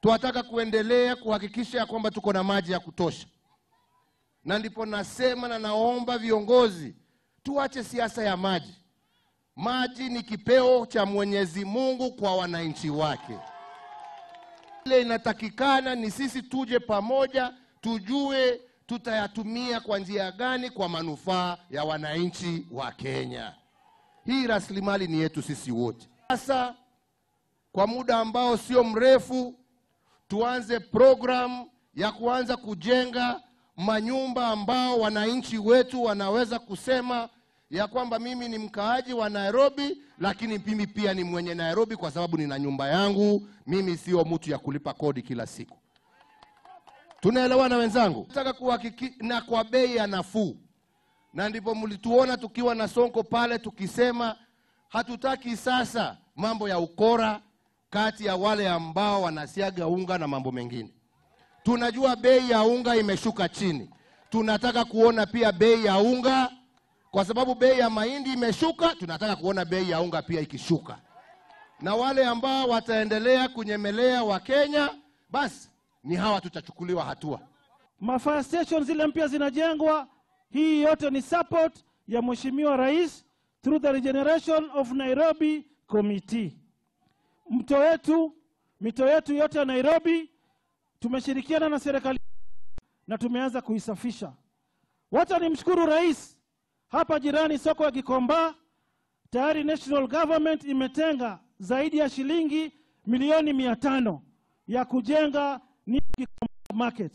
Tunataka kuendelea kuhakikisha kwamba tuko na maji ya kutosha. Na ndipo nasema na naomba viongozi tuache siasa ya maji. Maji ni kipeo cha Mwenyezi Mungu kwa wananchi wake. Ile inatakikana ni sisi tuje pamoja, tujue tutayatumia kwa njia gani kwa manufaa ya wananchi wa Kenya. Hii rasilimali ni yetu sisi wote. Sasa kwa muda ambao sio mrefu tuanze program ya kuanza kujenga manyumba ambao wananchi wetu wanaweza kusema ya kwamba mimi ni mkaaji wa Nairobi, lakini mimi pia ni mwenye Nairobi kwa sababu nina nyumba yangu, mimi sio mtu ya kulipa kodi kila siku. Tunaelewana wenzangu? Nataka kuhakikisha na kwa bei ya nafuu. Na ndipo mlituona tukiwa na Sonko pale tukisema hatutaki sasa mambo ya ukora kati ya wale ambao wanasiaga unga na mambo mengine. Tunajua bei ya unga imeshuka chini. Tunataka kuona pia bei ya unga, kwa sababu bei ya mahindi imeshuka, tunataka kuona bei ya unga pia ikishuka. Na wale ambao wataendelea kunyemelea wa Kenya, basi ni hawa tutachukuliwa hatua. Fire stations zile mpya zinajengwa, hii yote ni support ya Mheshimiwa Rais through the Regeneration of Nairobi Committee. Mito yetu yote ya Nairobi tumeshirikiana na serikali na tumeanza kuisafisha. Wacha nimshukuru Rais. Hapa jirani soko ya Gikomba tayari national government imetenga zaidi ya shilingi milioni 500 ya kujenga Gikomba market.